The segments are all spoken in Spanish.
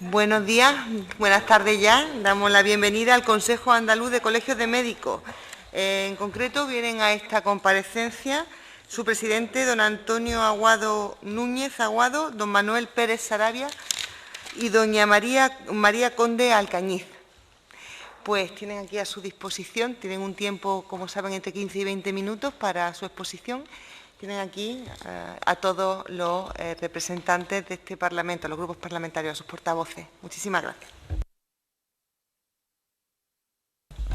Buenos días, buenas tardes ya. Damos la bienvenida al Consejo Andaluz de Colegios de Médicos. En concreto vienen a esta comparecencia su presidente, don Antonio Aguado Núñez Aguado, don Manuel Pérez Sarabia y doña María Conde Alcañiz. Pues tienen aquí a su disposición, tienen un tiempo, como saben, entre 15 y 20 minutos para su exposición. Tienen aquí a todos los representantes de este Parlamento, a los grupos parlamentarios, a sus portavoces. Muchísimas gracias.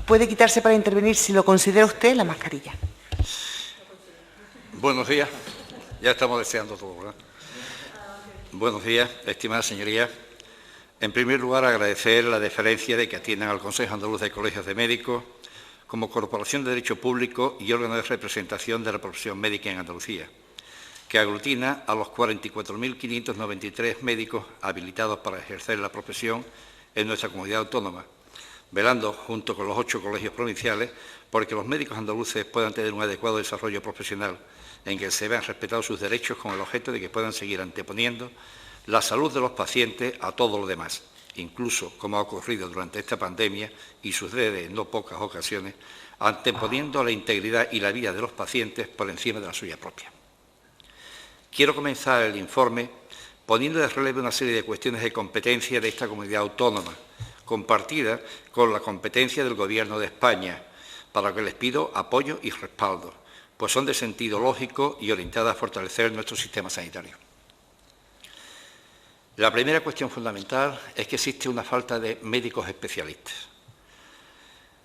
Puede quitarse para intervenir, si lo considera usted, la mascarilla. Buenos días. Ya estamos deseando todo, ¿verdad? Buenos días, estimadas señorías. En primer lugar, agradecer la deferencia de que atiendan al Consejo Andaluz de Colegios de Médicos como corporación de derecho público y órgano de representación de la profesión médica en Andalucía, que aglutina a los 44.593 médicos habilitados para ejercer la profesión en nuestra comunidad autónoma, velando, junto con los 8 colegios provinciales, porque los médicos andaluces puedan tener un adecuado desarrollo profesional en que se vean respetados sus derechos con el objeto de que puedan seguir anteponiendo la salud de los pacientes a todo lo demás, incluso, como ha ocurrido durante esta pandemia y sucede en no pocas ocasiones, anteponiendo la integridad y la vida de los pacientes por encima de la suya propia. Quiero comenzar el informe poniendo de relieve una serie de cuestiones de competencia de esta comunidad autónoma, compartida con la competencia del Gobierno de España, para lo que les pido apoyo y respaldo, pues son de sentido lógico y orientadas a fortalecer nuestro sistema sanitario. La primera cuestión fundamental es que existe una falta de médicos especialistas.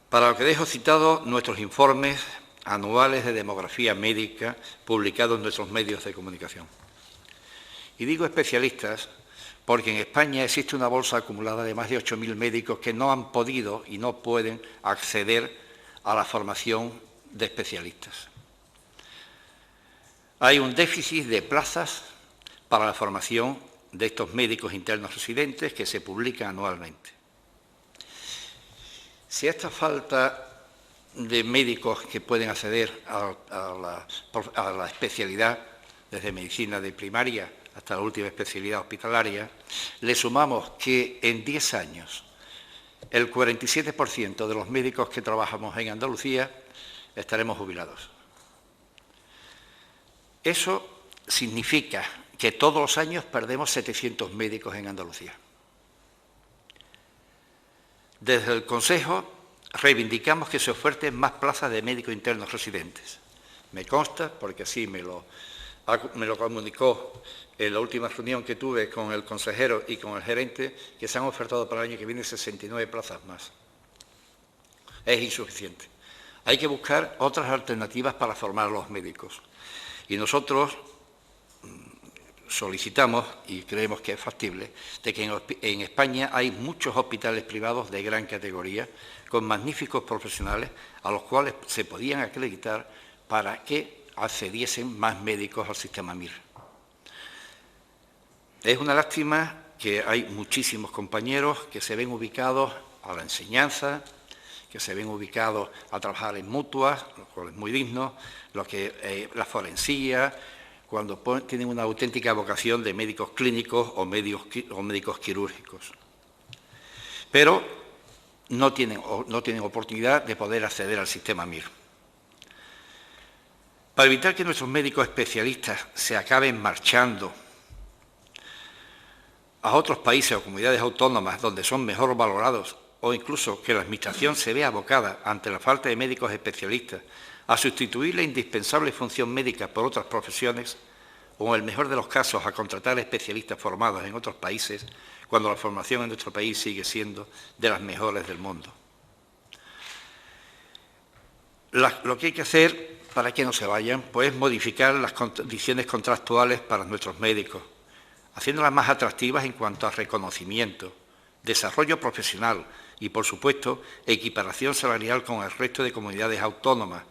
Para lo que dejo citados nuestros informes anuales de demografía médica publicados en nuestros medios de comunicación. Y digo especialistas porque en España existe una bolsa acumulada de más de 8.000 médicos que no han podido y no pueden acceder a la formación de especialistas. Hay un déficit de plazas para la formación de estos médicos internos residentes que se publican anualmente. Si esta falta de médicos que pueden acceder a la especialidad, desde medicina de primaria hasta la última especialidad hospitalaria, le sumamos que en 10 años el 47% de los médicos que trabajamos en Andalucía estaremos jubilados. Eso significa que todos los años perdemos 700 médicos en Andalucía. Desde el Consejo reivindicamos que se oferten más plazas de médicos internos residentes. Me consta, porque así me lo comunicó en la última reunión que tuve con el consejero y con el gerente, que se han ofertado para el año que viene 69 plazas más. Es insuficiente. Hay que buscar otras alternativas para formar a los médicos. Y nosotros solicitamos, y creemos que es factible, de que en España hay muchos hospitales privados de gran categoría, con magníficos profesionales, a los cuales se podían acreditar para que accediesen más médicos al sistema MIR. Es una lástima que hay muchísimos compañeros que se ven ubicados a la enseñanza, que se ven ubicados a trabajar en mutuas, lo cual es muy digno, la forensía, cuando tienen una auténtica vocación de médicos clínicos o médicos quirúrgicos. Pero no tienen oportunidad de poder acceder al sistema MIR. Para evitar que nuestros médicos especialistas se acaben marchando a otros países o comunidades autónomas donde son mejor valorados, o incluso que la Administración se vea abocada ante la falta de médicos especialistas a sustituir la indispensable función médica por otras profesiones, o en el mejor de los casos a contratar especialistas formados en otros países, cuando la formación en nuestro país sigue siendo de las mejores del mundo. Lo que hay que hacer para que no se vayan, pues es modificar las condiciones contractuales para nuestros médicos, haciéndolas más atractivas en cuanto a reconocimiento, desarrollo profesional y, por supuesto, equiparación salarial con el resto de comunidades autónomas,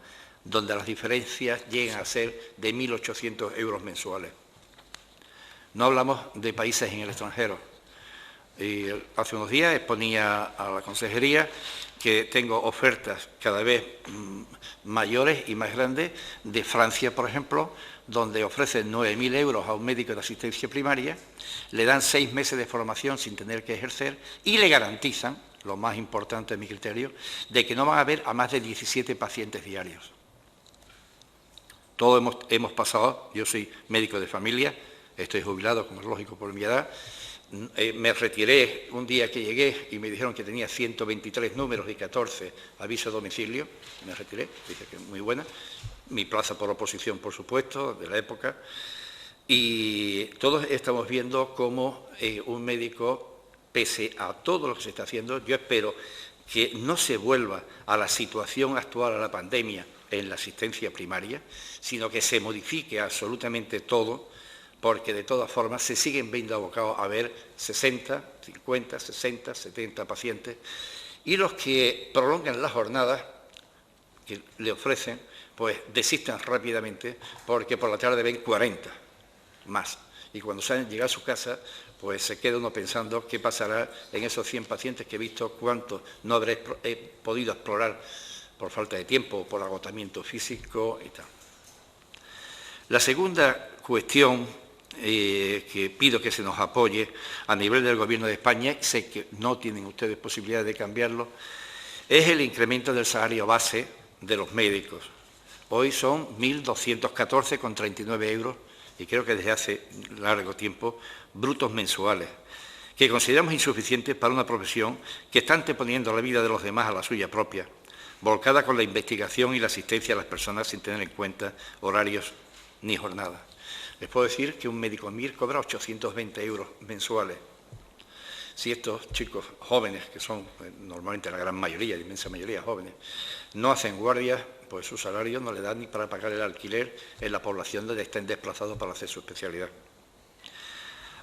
donde las diferencias llegan a ser de 1.800 euros mensuales. No hablamos de países en el extranjero. Hace unos días exponía a la consejería que tengo ofertas cada vez mayores y más grandes de Francia, por ejemplo, donde ofrecen 9.000 euros a un médico de asistencia primaria, le dan 6 meses de formación sin tener que ejercer y le garantizan, lo más importante en mi criterio, de que no van a ver a más de 17 pacientes diarios. Todos hemos pasado, yo soy médico de familia, estoy jubilado, como es lógico por mi edad, me retiré un día que llegué y me dijeron que tenía 123 números y 14 avisos a domicilio, me retiré, dije que muy buena, mi plaza por oposición, por supuesto, de la época, y todos estamos viendo cómo un médico, pese a todo lo que se está haciendo, yo espero que no se vuelva a la situación actual, a la pandemia, en la asistencia primaria, sino que se modifique absolutamente todo, porque de todas formas se siguen viendo abocados a ver 60, 50, 60, 70 pacientes, y los que prolongan las jornadas que le ofrecen, pues desistan rápidamente, porque por la tarde ven 40 más, y cuando salen, llegan a su casa, pues se queda uno pensando qué pasará en esos 100 pacientes que he visto, cuántos no habré podido explorar por falta de tiempo, por agotamiento físico y tal. La segunda cuestión que pido que se nos apoye a nivel del Gobierno de España, sé que no tienen ustedes posibilidad de cambiarlo, es el incremento del salario base de los médicos. Hoy son 1.214,39 euros, y creo que desde hace largo tiempo, brutos mensuales, que consideramos insuficientes para una profesión que está anteponiendo la vida de los demás a la suya propia, volcada con la investigación y la asistencia a las personas sin tener en cuenta horarios ni jornadas. Les puedo decir que un médico MIR cobra 820 euros mensuales. Si estos chicos jóvenes, que son normalmente la gran mayoría, la inmensa mayoría jóvenes, no hacen guardias, pues su salario no le da ni para pagar el alquiler en la población donde estén desplazados para hacer su especialidad.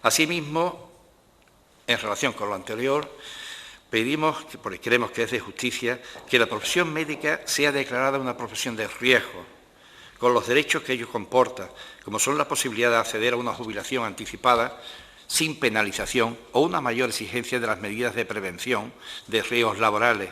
Asimismo, en relación con lo anterior, pedimos, porque creemos que es de justicia, que la profesión médica sea declarada una profesión de riesgo, con los derechos que ello comporta, como son la posibilidad de acceder a una jubilación anticipada sin penalización o una mayor exigencia de las medidas de prevención de riesgos laborales,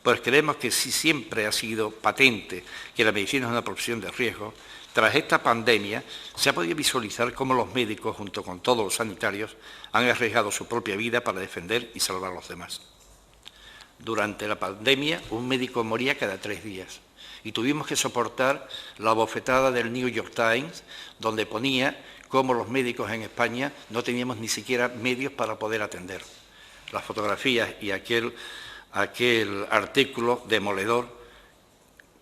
pues creemos que si siempre ha sido patente que la medicina es una profesión de riesgo, tras esta pandemia se ha podido visualizar cómo los médicos, junto con todos los sanitarios, han arriesgado su propia vida para defender y salvar a los demás. Durante la pandemia, un médico moría cada 3 días. Y tuvimos que soportar la bofetada del New York Times, donde ponía cómo los médicos en España no teníamos ni siquiera medios para poder atender. Las fotografías y aquel artículo demoledor,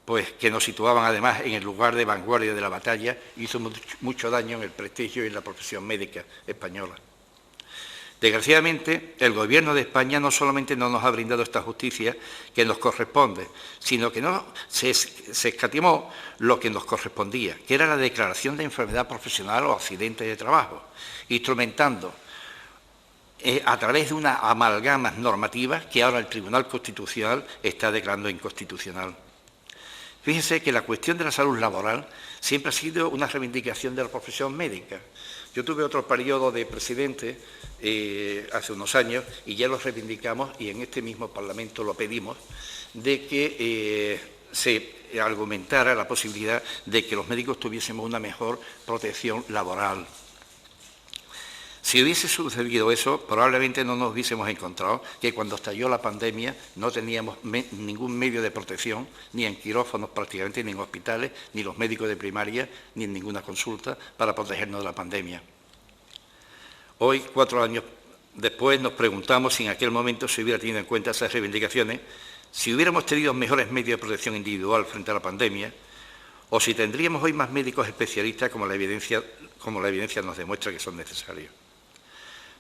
pues que nos situaban además en el lugar de vanguardia de la batalla, hizo mucho daño en el prestigio y en la profesión médica española. Desgraciadamente, el Gobierno de España no solamente no nos ha brindado esta justicia que nos corresponde, sino que no se escatimó lo que nos correspondía, que era la declaración de enfermedad profesional o accidente de trabajo, instrumentando a través de una amalgama normativa que ahora el Tribunal Constitucional está declarando inconstitucional. Fíjense que la cuestión de la salud laboral siempre ha sido una reivindicación de la profesión médica. Yo tuve otro periodo de presidente hace unos años y ya lo reivindicamos y en este mismo Parlamento lo pedimos, de que se argumentara la posibilidad de que los médicos tuviésemos una mejor protección laboral. Si hubiese sucedido eso, probablemente no nos hubiésemos encontrado que cuando estalló la pandemia no teníamos ningún medio de protección, ni en quirófanos prácticamente, ni en hospitales, ni los médicos de primaria, ni en ninguna consulta para protegernos de la pandemia. Hoy, 4 años después, nos preguntamos si en aquel momento se hubiera tenido en cuenta esas reivindicaciones, si hubiéramos tenido mejores medios de protección individual frente a la pandemia, o si tendríamos hoy más médicos especialistas como la evidencia nos demuestra que son necesarios.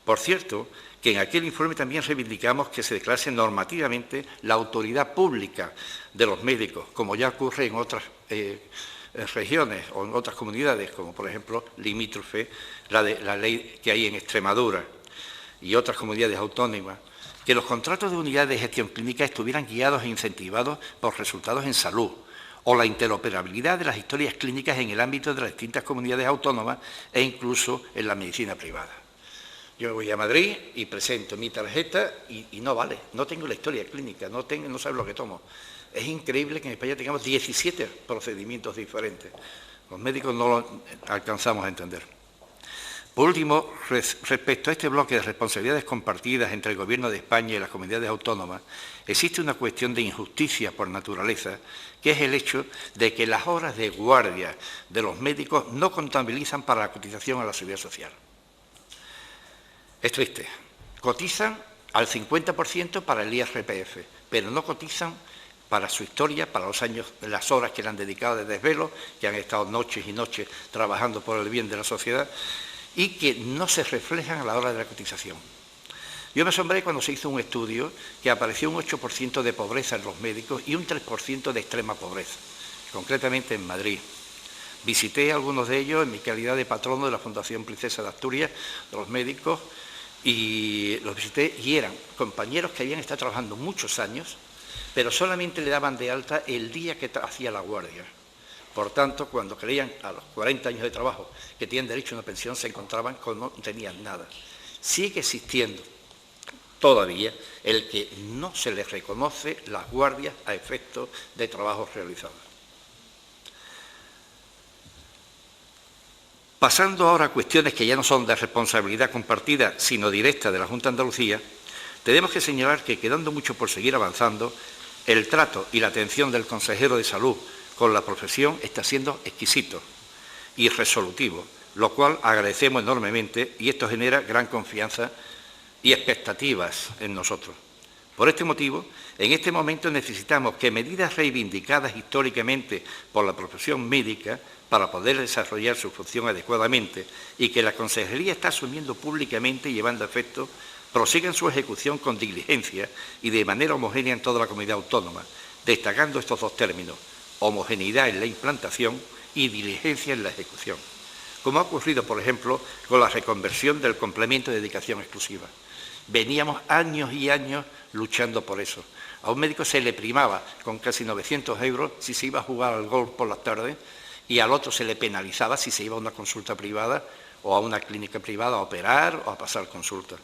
Por cierto, que en aquel informe también reivindicamos que se declarase normativamente la autoridad pública de los médicos, como ya ocurre en otras regiones o en otras comunidades, como por ejemplo limítrofe, la ley que hay en Extremadura y otras comunidades autónomas, que los contratos de unidades de gestión clínica estuvieran guiados e incentivados por resultados en salud, o la interoperabilidad de las historias clínicas en el ámbito de las distintas comunidades autónomas e incluso en la medicina privada. Yo voy a Madrid y presento mi tarjeta y no vale, no tengo la historia clínica, no sabes lo que tomo. Es increíble que en España tengamos 17 procedimientos diferentes. Los médicos no lo alcanzamos a entender. Por último, respecto a este bloque de responsabilidades compartidas entre el Gobierno de España y las comunidades autónomas, existe una cuestión de injusticia por naturaleza, que es el hecho de que las horas de guardia de los médicos no contabilizan para la cotización a la Seguridad Social. Es triste. Cotizan al 50% para el IRPF, pero no cotizan para su historia, para los años, las horas que le han dedicado de desvelo, que han estado noches y noches trabajando por el bien de la sociedad, y que no se reflejan a la hora de la cotización. Yo me asombré cuando se hizo un estudio que apareció un 8% de pobreza en los médicos y un 3% de extrema pobreza, concretamente en Madrid. Visité a algunos de ellos en mi calidad de patrono de la Fundación Princesa de Asturias, de los médicos, y los visité y eran compañeros que habían estado trabajando muchos años, pero solamente le daban de alta el día que hacía la guardia. Por tanto, cuando creían a los 40 años de trabajo que tienen derecho a una pensión, se encontraban con no tenían nada. Sigue existiendo todavía el que no se les reconoce las guardias a efectos de trabajos realizados. Pasando ahora a cuestiones que ya no son de responsabilidad compartida, sino directa de la Junta de Andalucía, tenemos que señalar que, quedando mucho por seguir avanzando, el trato y la atención del consejero de Salud con la profesión está siendo exquisito y resolutivo, lo cual agradecemos enormemente y esto genera gran confianza y expectativas en nosotros. Por este motivo, en este momento necesitamos que medidas reivindicadas históricamente por la profesión médica para poder desarrollar su función adecuadamente y que la Consejería está asumiendo públicamente y llevando a efecto, prosigan su ejecución con diligencia y de manera homogénea en toda la comunidad autónoma, destacando estos dos términos: homogeneidad en la implantación y diligencia en la ejecución, como ha ocurrido, por ejemplo, con la reconversión del complemento de dedicación exclusiva. Veníamos años y años luchando por eso. A un médico se le primaba con casi 900 euros si se iba a jugar al golf por las tardes y al otro se le penalizaba si se iba a una consulta privada o a una clínica privada a operar o a pasar consulta.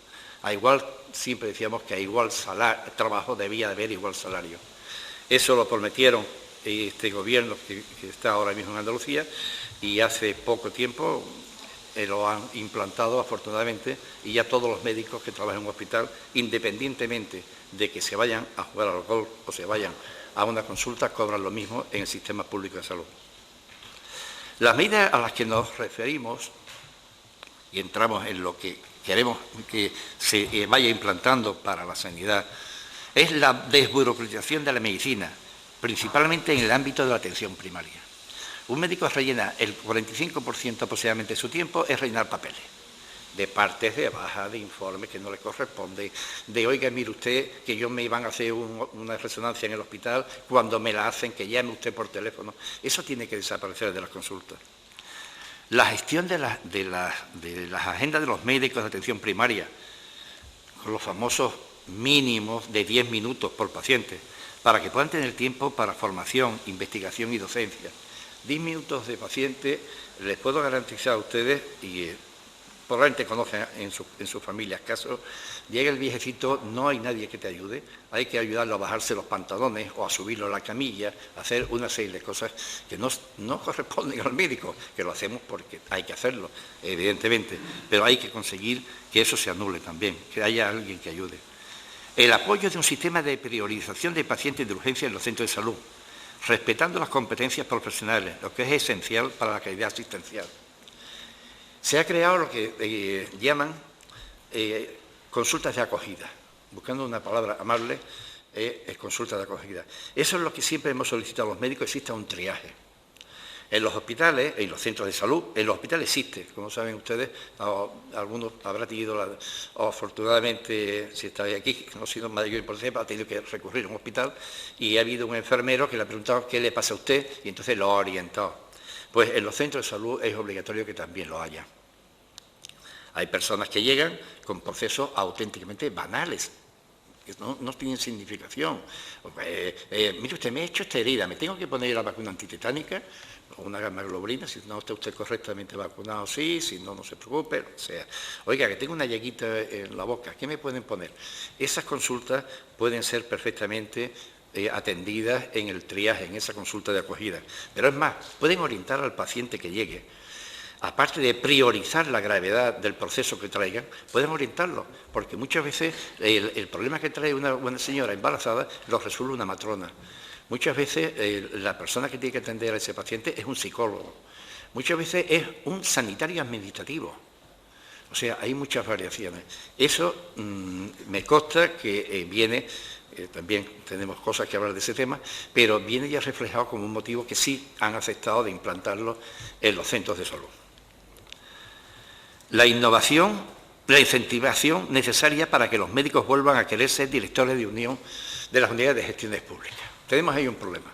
Siempre decíamos que a igual trabajo debía de haber igual salario. Eso lo prometieron este gobierno que está ahora mismo en Andalucía y hace poco tiempo lo han implantado afortunadamente y ya todos los médicos que trabajan en un hospital, independientemente de que se vayan a jugar al golf o se vayan a una consulta, cobran lo mismo en el sistema público de salud. Las medidas a las que nos referimos, y entramos en lo que queremos que se vaya implantando para la sanidad, es la desburocratización de la medicina, principalmente en el ámbito de la atención primaria. Un médico rellena el 45% aproximadamente de su tiempo es rellenar papeles, de partes, de baja, de informes que no le corresponden, de oiga, mire usted que yo me iban a hacer una resonancia en el hospital, cuando me la hacen, que llame usted por teléfono. Eso tiene que desaparecer de las consultas. La gestión de las agendas de los médicos de atención primaria, con los famosos mínimos de 10 minutos por paciente, para que puedan tener tiempo para formación, investigación y docencia. 10 minutos de paciente, les puedo garantizar a ustedes, y probablemente conocen en sus familias casos, llega el viejecito, no hay nadie que te ayude, hay que ayudarlo a bajarse los pantalones o a subirlo a la camilla, a hacer una serie de cosas que no corresponden al médico, que lo hacemos porque hay que hacerlo, evidentemente, pero hay que conseguir que eso se anule también, que haya alguien que ayude. El apoyo de un sistema de priorización de pacientes de urgencia en los centros de salud, respetando las competencias profesionales, lo que es esencial para la calidad asistencial. Se ha creado lo que llaman consultas de acogida, buscando una palabra amable, consultas de acogida. Eso es lo que siempre hemos solicitado a los médicos, exista un triaje. En los hospitales, en los centros de salud, en los hospitales existe, como saben ustedes, algunos habrán tenido, afortunadamente, si estáis aquí, no ha sido mayor importancia, ha tenido que recurrir a un hospital y ha habido un enfermero que le ha preguntado qué le pasa a usted y entonces lo ha orientado. Pues en los centros de salud es obligatorio que también lo haya. Hay personas que llegan con procesos auténticamente banales, que no tienen significación. Mire usted, me he hecho esta herida, me tengo que poner la vacuna antitetánica o una gamma globulina, si no está usted correctamente vacunado, sí, si no, no se preocupe, o sea. Oiga, que tengo una llaguita en la boca, ¿qué me pueden poner? Esas consultas pueden ser perfectamente atendidas en el triaje, en esa consulta de acogida. Pero es más, pueden orientar al paciente que llegue. Aparte de priorizar la gravedad del proceso que traigan, pueden orientarlo, porque muchas veces el problema que trae una señora embarazada lo resuelve una matrona. Muchas veces la persona que tiene que atender a ese paciente es un psicólogo. Muchas veces es un sanitario administrativo. O sea, hay muchas variaciones. Eso me consta que viene, también tenemos cosas que hablar de ese tema, pero viene ya reflejado como un motivo que sí han aceptado de implantarlo en los centros de salud. La innovación, la incentivación necesaria para que los médicos vuelvan a querer ser directores de unión de las unidades de gestiones públicas. Tenemos ahí un problema.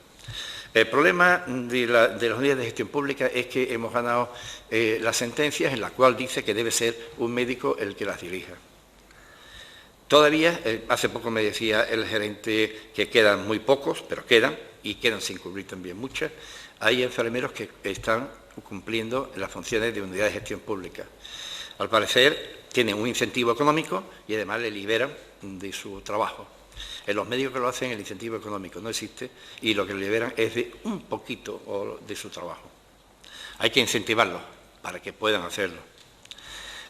El problema de las unidades de gestión pública es que hemos ganado las sentencias en las cuales dice que debe ser un médico el que las dirija. Todavía, hace poco me decía el gerente que quedan muy pocos, pero quedan, y quedan sin cubrir también muchas. Hay enfermeros que están cumpliendo las funciones de unidades de gestión pública. Al parecer, tienen un incentivo económico y además le liberan de su trabajo. En los médicos que lo hacen el incentivo económico no existe y lo que le liberan es de un poquito de su trabajo. Hay que incentivarlos para que puedan hacerlo.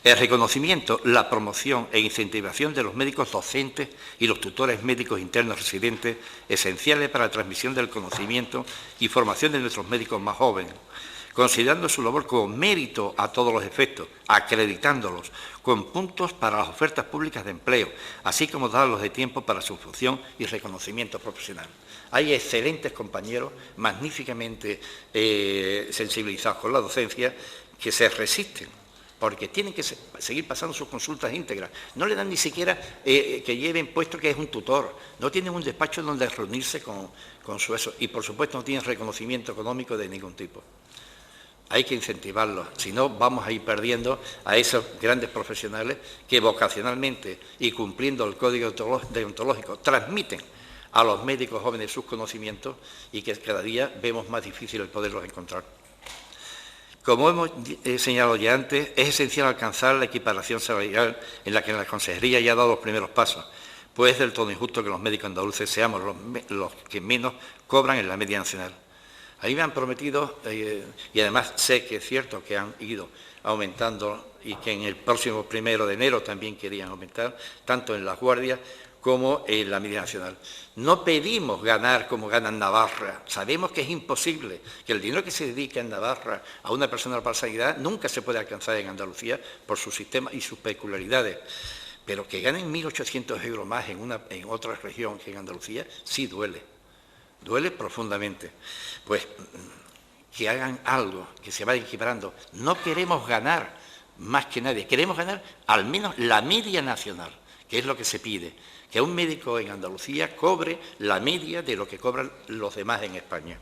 El reconocimiento, la promoción e incentivación de los médicos docentes y los tutores médicos internos residentes, esenciales para la transmisión del conocimiento y formación de nuestros médicos más jóvenes, considerando su labor como mérito a todos los efectos, acreditándolos con puntos para las ofertas públicas de empleo, así como darlos de tiempo para su función y reconocimiento profesional. Hay excelentes compañeros, magníficamente sensibilizados con la docencia, que se resisten, porque tienen que seguir pasando sus consultas íntegras. No le dan ni siquiera que lleven puesto que es un tutor, no tienen un despacho donde reunirse con su eso, y por supuesto no tienen reconocimiento económico de ningún tipo. Hay que incentivarlos, si no vamos a ir perdiendo a esos grandes profesionales que vocacionalmente y cumpliendo el código deontológico transmiten a los médicos jóvenes sus conocimientos y que cada día vemos más difícil el poderlos encontrar. Como hemos señalado ya antes, es esencial alcanzar la equiparación salarial en la que la Consejería ya ha dado los primeros pasos, pues es del todo injusto que los médicos andaluces seamos los que menos cobran en la media nacional. Ahí me han prometido, y además sé que es cierto que han ido aumentando y que en el próximo 1 de enero también querían aumentar, tanto en las guardias como en la media nacional. No pedimos ganar como gana en Navarra, sabemos que es imposible, que el dinero que se dedica en Navarra a una persona para la sanidad nunca se puede alcanzar en Andalucía por su sistema y sus peculiaridades, pero que ganen 1.800 euros más en otra región que en Andalucía sí duele. Duele profundamente. Pues que hagan algo, que se vaya equiparando. No queremos ganar más que nadie, queremos ganar al menos la media nacional, que es lo que se pide, que un médico en Andalucía cobre la media de lo que cobran los demás en España,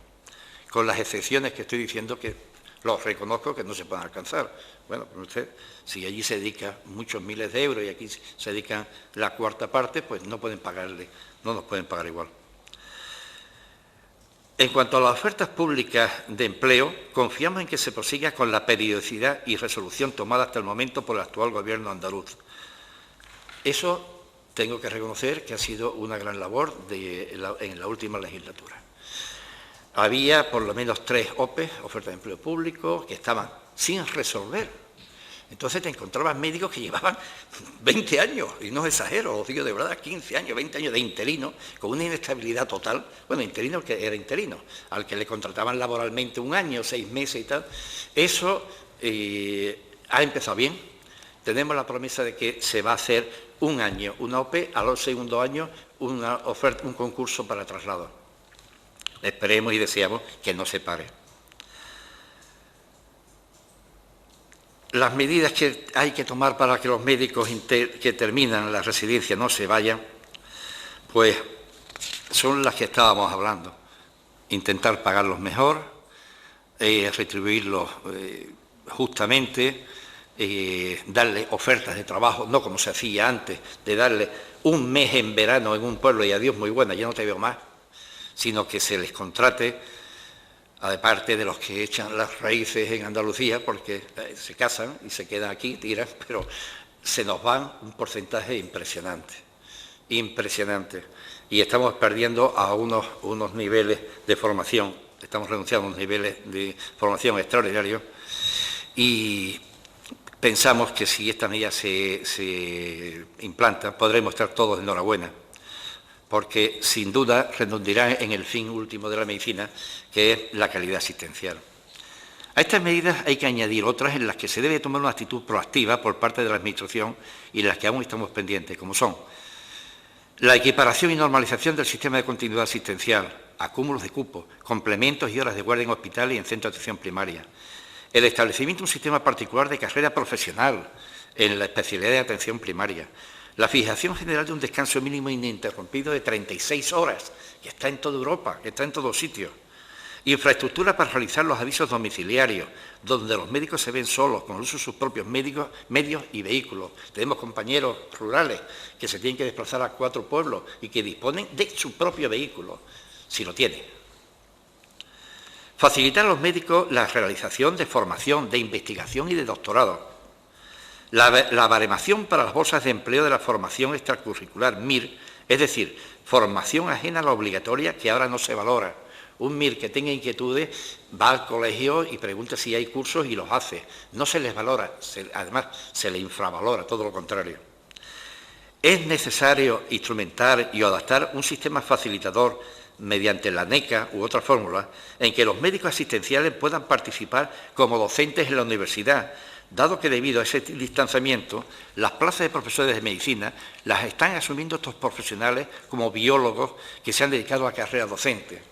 con las excepciones que estoy diciendo que los reconozco que no se pueden alcanzar. Bueno, pues usted, si allí se dedica muchos miles de euros y aquí se dedican la cuarta parte, pues no pueden pagarle, no nos pueden pagar igual. En cuanto a las ofertas públicas de empleo, confiamos en que se prosiga con la periodicidad y resolución tomada hasta el momento por el actual Gobierno andaluz. Eso tengo que reconocer que ha sido una gran labor en la última legislatura. Había por lo menos 3 OPE, ofertas de empleo público, que estaban sin resolver. Entonces te encontrabas médicos que llevaban 20 años, y no exagero, os digo de verdad, 15 años, 20 años de interino, con una inestabilidad total. Bueno, interino que era interino, al que le contrataban laboralmente 1 año, 6 meses y tal. Eso ha empezado bien. Tenemos la promesa de que se va a hacer 1 año una OPE, a los 2º años una oferta, un concurso para traslado. Esperemos y deseamos que no se pare. Las medidas que hay que tomar para que los médicos que terminan la residencia no se vayan, pues son las que estábamos hablando. Intentar pagarlos mejor, retribuirlos justamente, darle ofertas de trabajo, no como se hacía antes, de darle 1 mes en verano en un pueblo y adiós, muy buena, ya no te veo más, sino que se les contrate, aparte de los que echan las raíces en Andalucía, porque se casan y se quedan aquí, tiran, pero se nos van un porcentaje impresionante. impresionante. Y estamos perdiendo a unos niveles de formación, estamos renunciando a unos niveles de formación extraordinarios y pensamos que si esta medida se implanta, podremos estar todos de enhorabuena, porque sin duda redundará en el fin último de la medicina, que es la calidad asistencial. A estas medidas hay que añadir otras en las que se debe tomar una actitud proactiva por parte de la Administración y en las que aún estamos pendientes, como son la equiparación y normalización del sistema de continuidad asistencial, acúmulos de cupos, complementos y horas de guardia en hospitales y en centros de atención primaria, el establecimiento de un sistema particular de carrera profesional en la especialidad de atención primaria, la fijación general de un descanso mínimo ininterrumpido de 36 horas, que está en toda Europa, que está en todos sitios. Infraestructura para realizar los avisos domiciliarios, donde los médicos se ven solos, con el uso de sus propios medios y vehículos. Tenemos compañeros rurales que se tienen que desplazar a 4 pueblos y que disponen de su propio vehículo, si lo tienen. Facilitar a los médicos la realización de formación, de investigación y de doctorado. La baremación para las bolsas de empleo de la formación extracurricular, MIR, es decir, formación ajena a la obligatoria que ahora no se valora. Un MIR que tenga inquietudes va al colegio y pregunta si hay cursos y los hace. No se les valora, además se les infravalora, todo lo contrario. Es necesario instrumentar y adaptar un sistema facilitador mediante la NECA u otra fórmula en que los médicos asistenciales puedan participar como docentes en la universidad, dado que debido a ese distanciamiento, las plazas de profesores de medicina las están asumiendo estos profesionales como biólogos que se han dedicado a la carrera docente.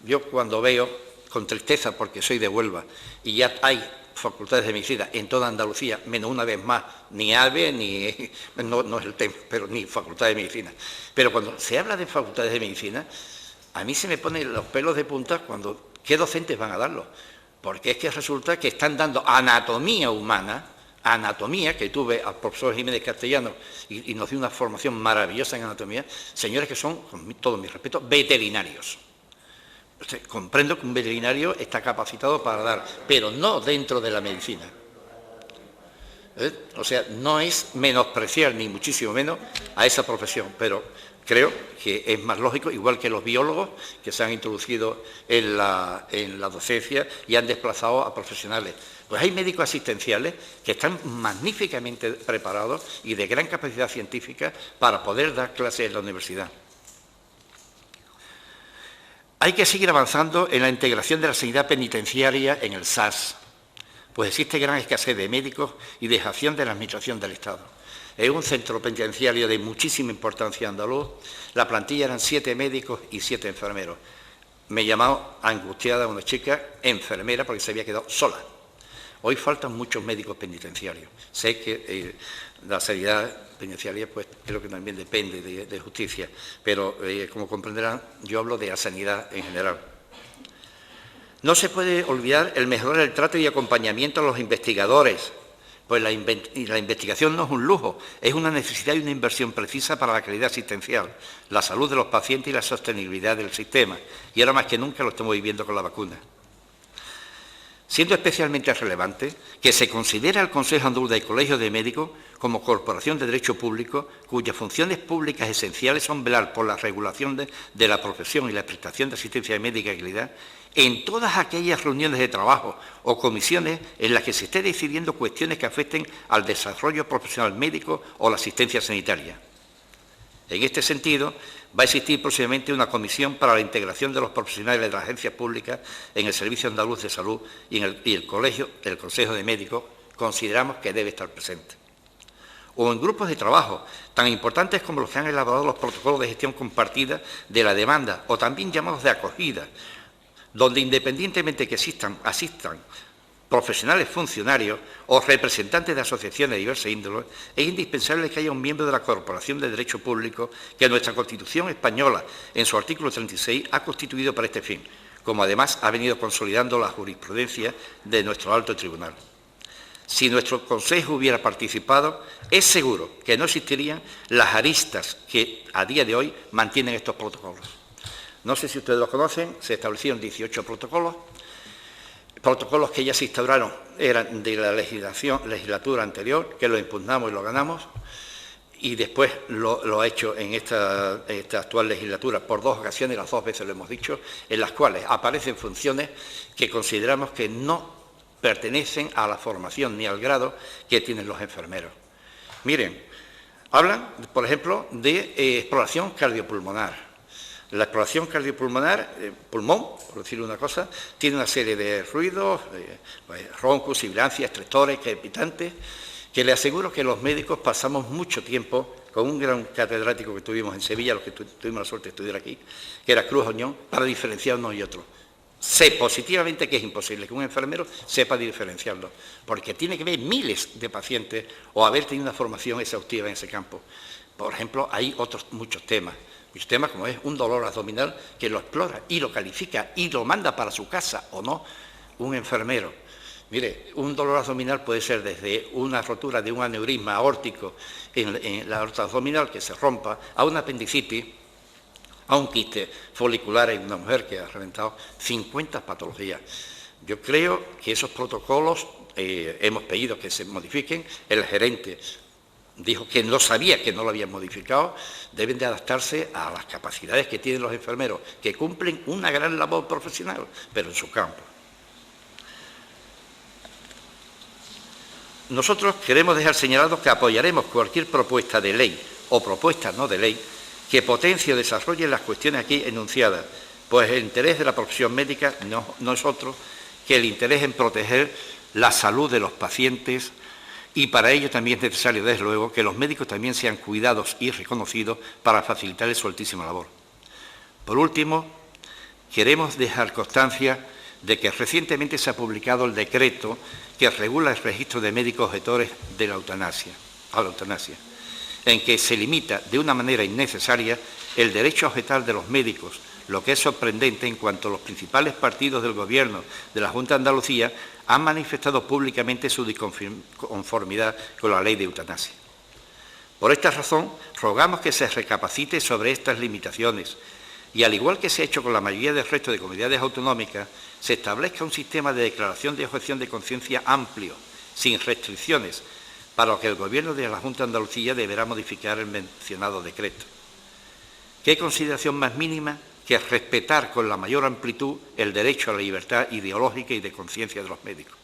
Yo cuando veo, con tristeza porque soy de Huelva, y ya hay facultades de medicina en toda Andalucía, menos una vez más, ni AVE, ni no es el tema, pero ni facultad de medicina. Pero cuando se habla de facultades de medicina, a mí se me ponen los pelos de punta cuando, ¿qué docentes van a darlo? Porque es que resulta que están dando anatomía humana, anatomía, que tuve al profesor Jiménez Castellano y nos dio una formación maravillosa en anatomía, señores que son, con todo mi respeto, veterinarios. Comprendo que un veterinario está capacitado para dar, pero no dentro de la medicina. O sea, no es menospreciar ni muchísimo menos a esa profesión, pero creo que es más lógico, igual que los biólogos que se han introducido en la docencia y han desplazado a profesionales. Pues hay médicos asistenciales que están magníficamente preparados y de gran capacidad científica para poder dar clases en la universidad. Hay que seguir avanzando en la integración de la sanidad penitenciaria en el SAS, pues existe gran escasez de médicos y dejación de la Administración del Estado. Es un centro penitenciario de muchísima importancia andaluz. La plantilla eran 7 médicos y 7 enfermeros. Me llamó angustiada una chica enfermera porque se había quedado sola. Hoy faltan muchos médicos penitenciarios. Sé que la sanidad penitenciaria pues creo que también depende de justicia, pero como comprenderán, yo hablo de la sanidad en general. No se puede olvidar el mejorar el trato y acompañamiento a los investigadores, pues la investigación no es un lujo, es una necesidad y una inversión precisa para la calidad asistencial, la salud de los pacientes y la sostenibilidad del sistema, y ahora más que nunca lo estamos viviendo con la vacuna. Siendo especialmente relevante que se considera el Consejo Andaluz de Colegios de Médicos como corporación de derecho público cuyas funciones públicas esenciales son velar por la regulación de la profesión y la prestación de asistencia médica de calidad en todas aquellas reuniones de trabajo o comisiones en las que se esté decidiendo cuestiones que afecten al desarrollo profesional médico o la asistencia sanitaria. En este sentido, va a existir próximamente una comisión para la integración de los profesionales de las agencias públicas en el Servicio Andaluz de Salud y el Consejo de Médicos consideramos que debe estar presente. O en grupos de trabajo tan importantes como los que han elaborado los protocolos de gestión compartida de la demanda o también llamados de acogida, donde independientemente que asistan profesionales funcionarios o representantes de asociaciones de diversas índoles, es indispensable que haya un miembro de la Corporación de Derecho Público que nuestra Constitución española, en su artículo 36, ha constituido para este fin, como además ha venido consolidando la jurisprudencia de nuestro alto tribunal. Si nuestro Consejo hubiera participado, es seguro que no existirían las aristas que a día de hoy mantienen estos protocolos. No sé si ustedes los conocen, se establecieron 18 protocolos que ya se instauraron, eran de la legislatura anterior, que lo impugnamos y lo ganamos, y después lo ha hecho en esta actual legislatura por 2 ocasiones, las 2 veces lo hemos dicho, en las cuales aparecen funciones que consideramos que no pertenecen a la formación ni al grado que tienen los enfermeros. Miren, hablan, por ejemplo, de exploración cardiopulmonar. La exploración cardiopulmonar, pulmón, por decirle una cosa, tiene una serie de ruidos, roncos, sibilancias, estertores, crepitantes, que le aseguro que los médicos pasamos mucho tiempo con un gran catedrático que tuvimos en Sevilla, los que tuvimos la suerte de estudiar aquí, que era Cruz Oñón, para diferenciar uno y otro. Sé positivamente que es imposible que un enfermero sepa diferenciarlo, porque tiene que ver miles de pacientes o haber tenido una formación exhaustiva en ese campo. Por ejemplo, hay otros muchos temas como es un dolor abdominal, que lo explora y lo califica y lo manda para su casa o no un enfermero. Mire, un dolor abdominal puede ser desde una rotura de un aneurisma aórtico en la aorta abdominal que se rompa, a una apendicitis, a un quiste folicular en una mujer que ha reventado 50 patologías. Yo creo que esos protocolos hemos pedido que se modifiquen. El gerente dijo que no sabía que no lo habían modificado. Deben de adaptarse a las capacidades que tienen los enfermeros, que cumplen una gran labor profesional, pero en su campo. Nosotros queremos dejar señalado que apoyaremos cualquier propuesta de ley o propuesta no de ley que potencie o desarrolle las cuestiones aquí enunciadas, pues el interés de la profesión médica no es otro que el interés en proteger la salud de los pacientes, y para ello también es necesario, desde luego, que los médicos también sean cuidados y reconocidos para facilitarles su altísima labor. Por último, queremos dejar constancia de que recientemente se ha publicado el decreto que regula el registro de médicos objetores de la eutanasia, en que se limita de una manera innecesaria el derecho a objetar de los médicos, lo que es sorprendente en cuanto los principales partidos del Gobierno de la Junta de Andalucía han manifestado públicamente su disconformidad con la ley de eutanasia. Por esta razón, rogamos que se recapacite sobre estas limitaciones y, al igual que se ha hecho con la mayoría del resto de comunidades autonómicas, se establezca un sistema de declaración de objeción de conciencia amplio, sin restricciones, para lo que el Gobierno de la Junta de Andalucía deberá modificar el mencionado decreto. ¿Qué consideración más mínima que respetar con la mayor amplitud el derecho a la libertad ideológica y de conciencia de los médicos?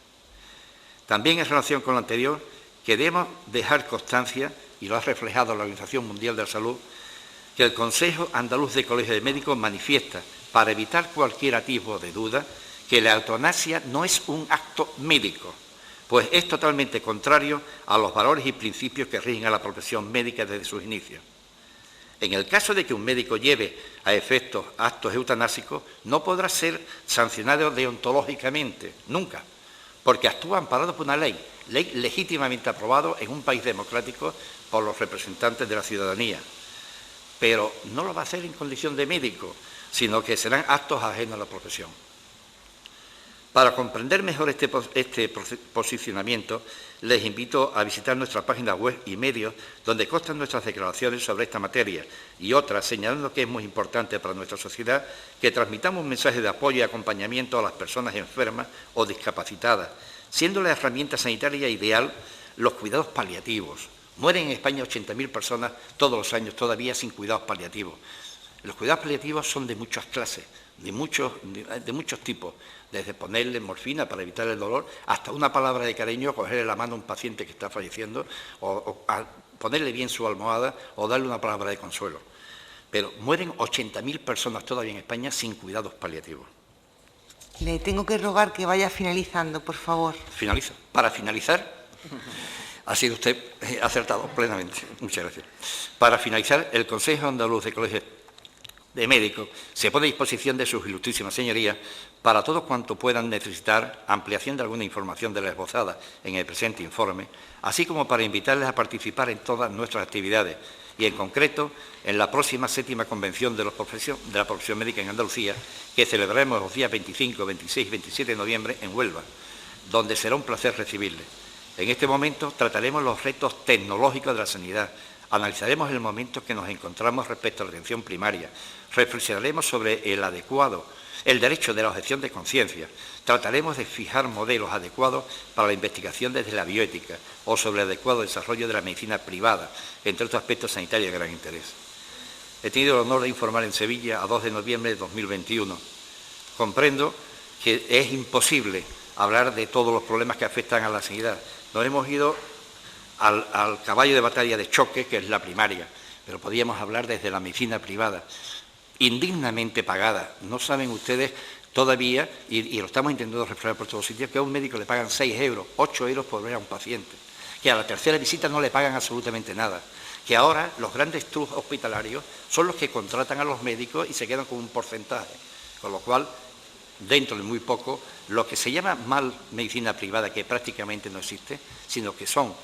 También en relación con lo anterior, queremos dejar constancia, y lo ha reflejado la Organización Mundial de la Salud, que el Consejo Andaluz de Colegios de Médicos manifiesta, para evitar cualquier atisbo de duda, que la eutanasia no es un acto médico, pues es totalmente contrario a los valores y principios que rigen a la profesión médica desde sus inicios. En el caso de que un médico lleve a efectos actos eutanásicos, no podrá ser sancionado deontológicamente, nunca, porque actúa amparado por una ley legítimamente aprobada en un país democrático por los representantes de la ciudadanía. Pero no lo va a hacer en condición de médico, sino que serán actos ajenos a la profesión. Para comprender mejor este posicionamiento, les invito a visitar nuestra página web y medios, donde constan nuestras declaraciones sobre esta materia y otras, señalando que es muy importante para nuestra sociedad que transmitamos un mensaje de apoyo y acompañamiento a las personas enfermas o discapacitadas, siendo la herramienta sanitaria ideal los cuidados paliativos. Mueren en España 80.000 personas todos los años todavía sin cuidados paliativos. Los cuidados paliativos son de muchas clases, de muchos tipos, desde ponerle morfina para evitar el dolor, hasta una palabra de cariño, cogerle la mano a un paciente que está falleciendo, o ponerle bien su almohada, o darle una palabra de consuelo. Pero mueren 80.000 personas todavía en España sin cuidados paliativos. Le tengo que rogar que vaya finalizando, por favor. Finalizo. Para finalizar, ha sido usted acertado plenamente. Muchas gracias. Para finalizar, el Consejo Andaluz de Colegios de Médicos se pone a disposición de sus ilustrísimas señorías para todos cuantos puedan necesitar ampliación de alguna información de la esbozada en el presente informe, así como para invitarles a participar en todas nuestras actividades y, en concreto, en la próxima 7ª Convención de la Profesión Médica en Andalucía, que celebraremos los días 25, 26 y 27 de noviembre en Huelva, donde será un placer recibirles. En este momento trataremos los retos tecnológicos de la sanidad, analizaremos el momento que nos encontramos respecto a la atención primaria, reflexionaremos sobre el adecuado el derecho de la objeción de conciencia. Trataremos de fijar modelos adecuados para la investigación desde la bioética o sobre el adecuado desarrollo de la medicina privada, entre otros aspectos sanitarios de gran interés. He tenido el honor de informar en Sevilla a 2 de noviembre de 2021. Comprendo que es imposible hablar de todos los problemas que afectan a la sanidad. Nos hemos ido al caballo de batalla de choque, que es la primaria, pero podíamos hablar desde la medicina privada, indignamente pagada. No saben ustedes todavía, y lo estamos intentando reflejar por todos sitios, que a un médico le pagan 6 euros, 8 euros por ver a un paciente, que a la tercera visita no le pagan absolutamente nada, que ahora los grandes trucos hospitalarios son los que contratan a los médicos y se quedan con un porcentaje, con lo cual, dentro de muy poco, lo que se llama mal medicina privada, que prácticamente no existe, sino que son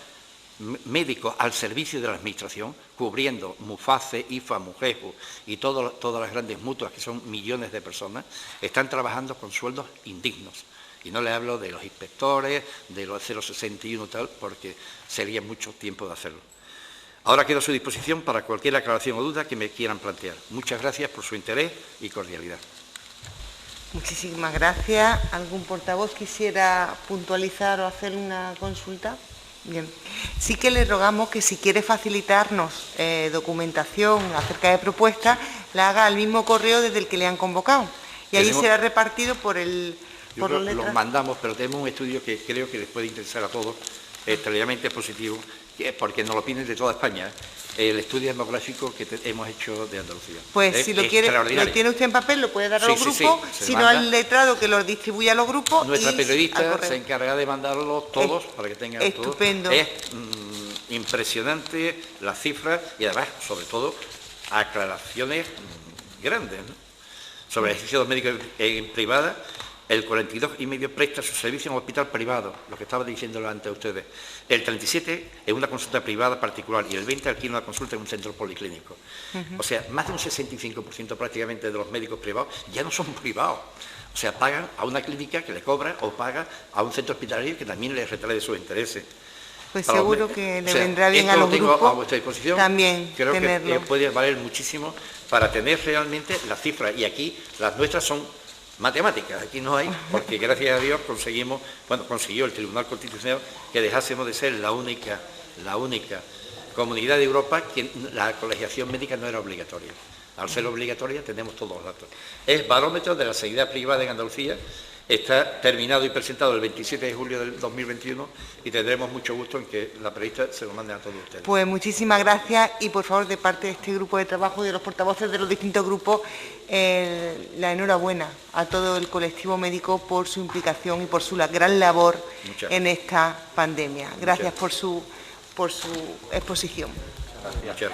médicos al servicio de la Administración, cubriendo Muface, IFA, Mujeju y todas las grandes mutuas, que son millones de personas, están trabajando con sueldos indignos. Y no le hablo de los inspectores, de los 061 tal, porque sería mucho tiempo de hacerlo. Ahora quedo a su disposición para cualquier aclaración o duda que me quieran plantear. Muchas gracias por su interés y cordialidad. Muchísimas gracias. ¿Algún portavoz quisiera puntualizar o hacer una consulta? Bien. Sí que le rogamos que si quiere facilitarnos documentación acerca de propuestas, la haga al mismo correo desde el que le han convocado. Y allí será repartido por el... Yo lo mandamos, pero tenemos un estudio que creo que les puede interesar a todos, extraordinariamente positivo, porque nos lo piden de toda España, el estudio demográfico que hemos hecho de Andalucía. Pues si lo quiere, lo tiene usted en papel, lo puede dar a los grupos, si no al letrado que lo distribuya a los grupos. Nuestra periodista se encarga de mandarlos todos para que tengan todos. Estupendo. Es impresionante las cifras y además, sobre todo, aclaraciones grandes, ¿no? Sobre el ejercicio de médicos en privada. El 42,5% presta su servicio en un hospital privado, lo que estaba diciéndolo antes a ustedes. El 37% en una consulta privada particular y el 20% alquila una consulta en un centro policlínico. O sea, más de un 65% prácticamente de los médicos privados ya no son privados. O sea, pagan a una clínica que le cobra o paga a un centro hospitalario que también les retrae sus intereses. Pues seguro que le vendrá bien a los grupos. Esto lo tengo a vuestra disposición. También creo tenerlo. Que puede valer muchísimo para tener realmente las cifras. Y aquí las nuestras son matemáticas, aquí no hay, porque gracias a Dios consiguió el Tribunal Constitucional que dejásemos de ser la única comunidad de Europa que la colegiación médica no era obligatoria. Al ser obligatoria tenemos todos los datos. Es barómetro de la sanidad privada en Andalucía, está terminado y presentado el 27 de julio del 2021 y tendremos mucho gusto en que la periodista se lo mande a todos ustedes. Pues muchísimas gracias y por favor de parte de este grupo de trabajo y de los portavoces de los distintos grupos, la enhorabuena a todo el colectivo médico por su implicación y por su gran labor en esta pandemia. Gracias por su exposición. Muchas gracias.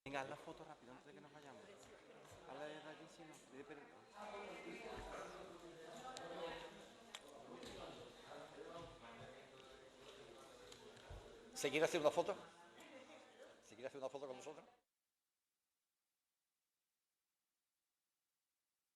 Venga, la foto rápido antes de que nos vayamos. Hazla de allí, si no, de perder. ¿Se quiere hacer una foto? ¿Se quiere hacer una foto con nosotros?